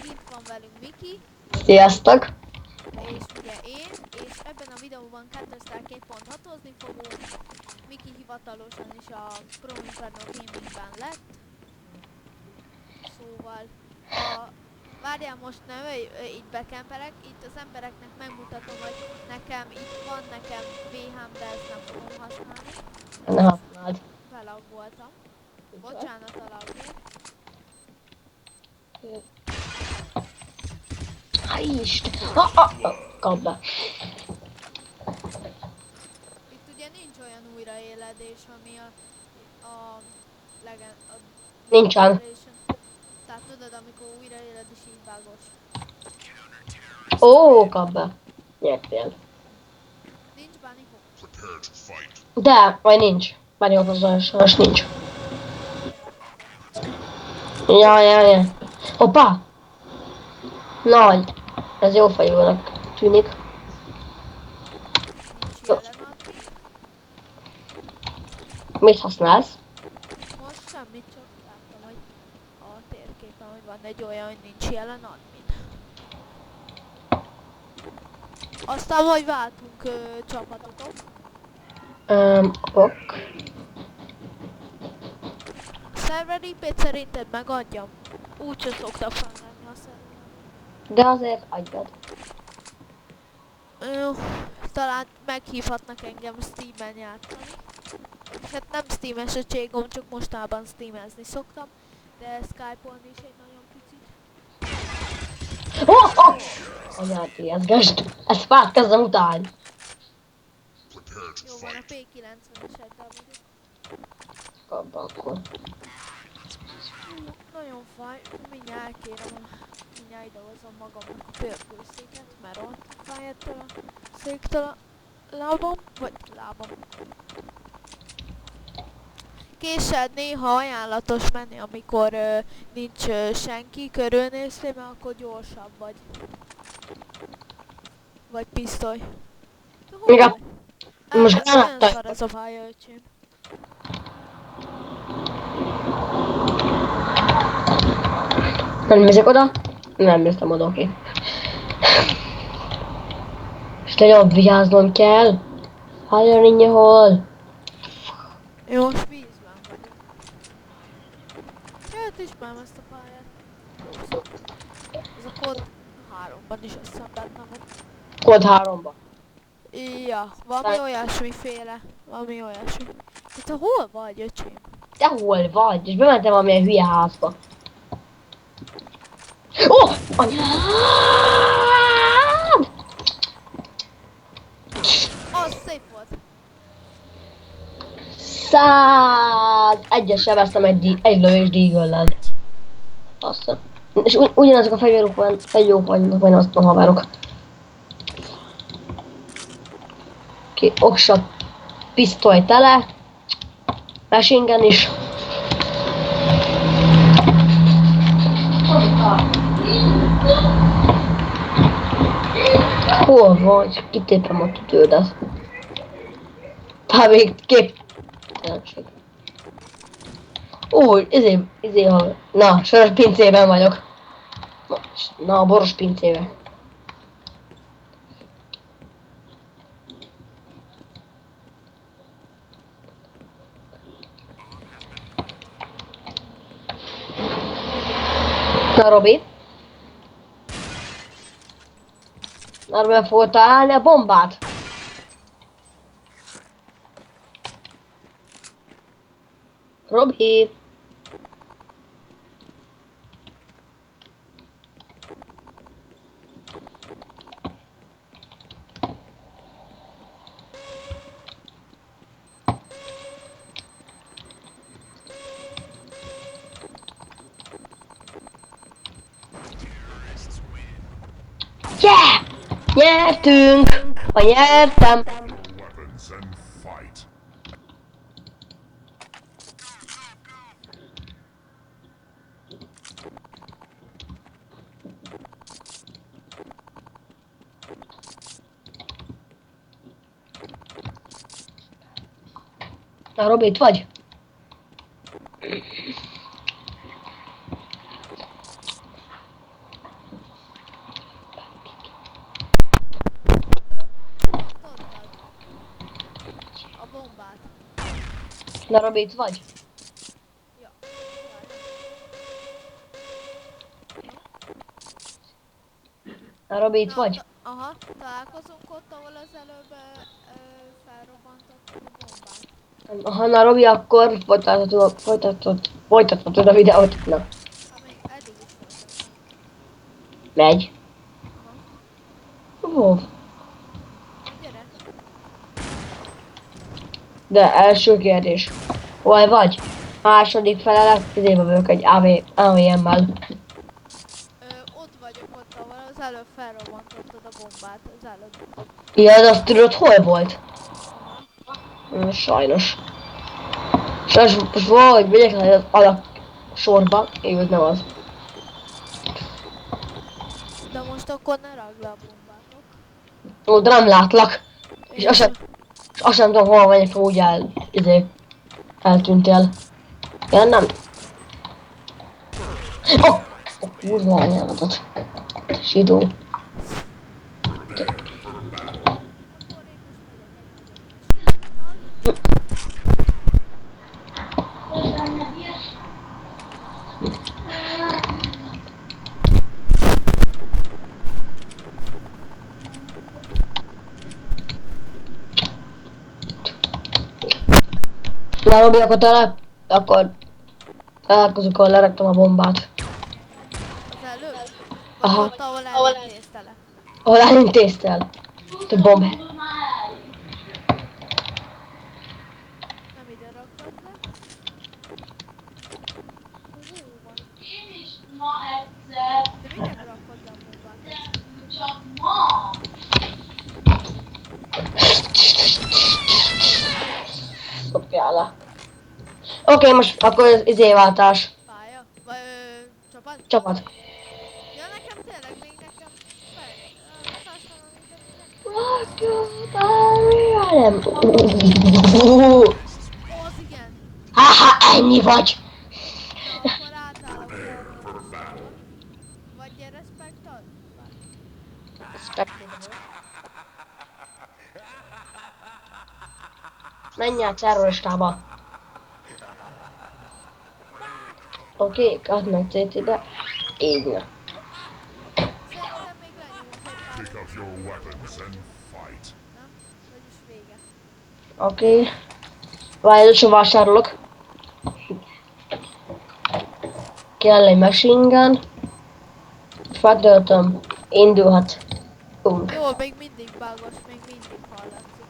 itt van velünk Miki, Sziasztok! és ugye én, és ebben a videóban Counter-Strike 2.6-ozni fogunk. Miki hivatalosan is a Pro Inferno Gamingben lett. Szóval, várjál most nem, így bekemperek, itt az embereknek megmutatom, hogy itt van nekem VH-m, de ezt nem fogom használni. Ne használd. Belagoltam. Bocsánat a lagért. Hájist! Kap be. Itt ugye nincs olyan újraéledés, ami a Nincsen. Tehát tudod, amikor újraéled és így vágos. Ó, kap be. Nyertél. Nincs Bunny Hook. De, vagy nincs. Bármi ott sajnos nincs. Ja. Hoppá! Nagy. Ez jó fejűnek tűnik. Nincs Jó. jelen admin. Mit használsz? Most semmit, csak láttam, hogy a térképen, hogy van egy olyan, hogy nincs jelen admin. Aztán majd váltunk csapatotok. Ok. A server IP-t szerinted megadjam? Úgyse szoktak fennlenni a szerveren. De azért adjad. Jó, talán meghívhatnak engem Steam-en játszani. Hát nem Steam esetségom, csak mostában Steamezni szoktam. De Skype-olni is egy nagyon picit. Anyád ijeszgest. Ezt párt kezdem utálni. Jó van, a P90-eseddel vagyok. Kap akkor. Nagyon fáj, mindjárt elkérem, mindjárt idehozom magamnak a pörkőszéket, mert ott fáj ettől a széktől a lábam, vagy lábam. Késed néha ajánlatos menni, amikor nincs senki, körülnéztél, mert akkor gyorsabb vagy. Vagy pisztoly. Igen. Most Nagyon ellátta. szar ez a pálya, öcsém. Nem nézek oda? Nem néztem oda, oké. És nagyon vigyáznom kell. Hallja ninja hol? Jó, most vízben vagyok. Hát ismerem ezt a pályát. Ez a kod 3-ban is eszemben nem ott. Kod 3-ba. Ja, valami olyasmiféle. Valami olyasmi. Hát te hol vagy, öcsém? Te hol vagy? És bementem valamilyen hülye házba. Ó! Anyád! Az szép volt. 101-es sebeztem egy lövés díjgöllel. Aztán. És ugyanazok a fegyverok vannak benne azt a haverok. Ki oksa pisztoly tele. Mesingen is. Hol vagy? Kitépem a tüdődet. Hát még képtelenség. Ó, ha... Na, soros pincében vagyok. Na, a boros pincében. Na, Robi. Már be fogod találni a bombát? Robi. Yeah! Nyertünk! Ha nyertem! Weapons and fight. Na, Robi, itt vagy? Na Robi, itt vagy? Ja. Na Robi, itt Na, vagy? aha, találkozunk ott, ahol az előbb felrobbantottuk a bombát. Ha na Robi, akkor folytathatod a videót. Na, Hát még eddig is folytattam. megy. Aha. Ó, Gyere. de első kérdés. Hol vagy? Második felelet, közébe vagyok egy AVM-mel. Ott vagyok ott, ahol az előbb felrobbantottad a bombát. Az előbb. Ja, de azt tudod, hol volt? Aha. Sajnos. Sajnos most valahogy megyek az alak sorba, én nem az. De most akkor ne ragd le a bombátok. Ó, de nem látlak. És azt sem tudom, hol vagyok, úgy eltűntél. Ja, nem. Oh, kurva anyámat. Sidó. Na Robi, akkor találkozunk, ahol leraktam a bombát. Az előbb? Vagy Aha. ott, ahol elintéztelek? Ahol elintéztél. Te bomb. Nem ide raktad le? Az jó van. De minek rakod le a bombát? Szopjál le. Oké, most akkor az izéváltás. Pálya? Vagy csapat? Csapat. Ja, nekem tényleg még nekem felszállom ide minek? Ó, az igen. Haha, ennyi vagy. Na, akkor átállok erre a listára. Vagy gyere Spectre? Menj át terroristába. Oké, add meg CT-be. Így ne. Szerintem még lenyomok egy pár. Pick up your weapons and fight. Nem? Vagyis vége. Oké. Várj, először vásárolok. Kell egy machine gun. Feltöltöm. Indulhat. Jó, még mindig bugos, még mindig hallatszik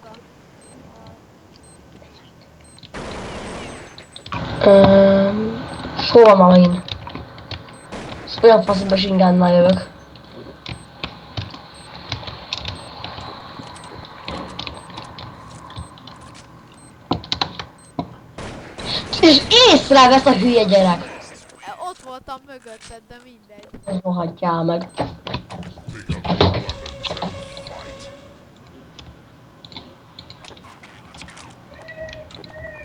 Hol van én? Olyan fasz machine gunnal jövök. És észrevesz a hülye gyerek! Ott voltam mögötted, de mindegy. Ez rohadjál meg. Pick up your weapons and fight.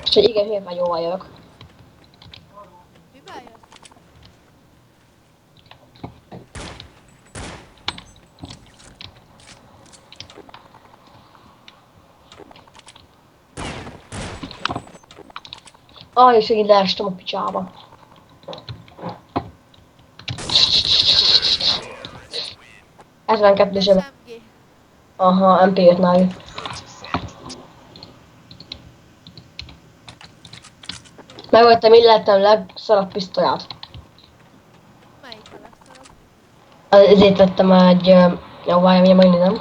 És hogy igen, hülye jóval jövök. Mivel jössz? És így leestem a picsába. Ez van kettős jövök. SMG. Aha, MP5 nál. Megvettem illetlen legszarabb pisztolyát. Melyik a legszarabb? Ezért vettem egy... Jó, várjam, ugye megnézem.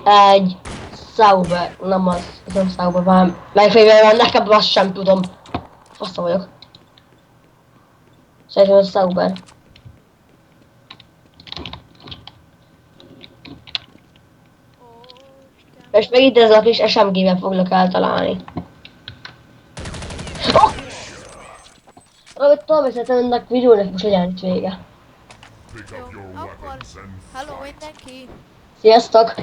Egy... Sauber, nem az, ez nem Sauber, van. Megfejvel van, nekem azt sem tudom. Faszta vagyok. Szerintem ez Sauber. Ó, igen. És meg itt ez a kis SMG-vel foglak eltalálni. Oh! Amit tudom, hogy szerintem ennek videónak most legyen itt vége. Pick Jó, up your akkor weapons and hello fight. mindenki! Sziasztok!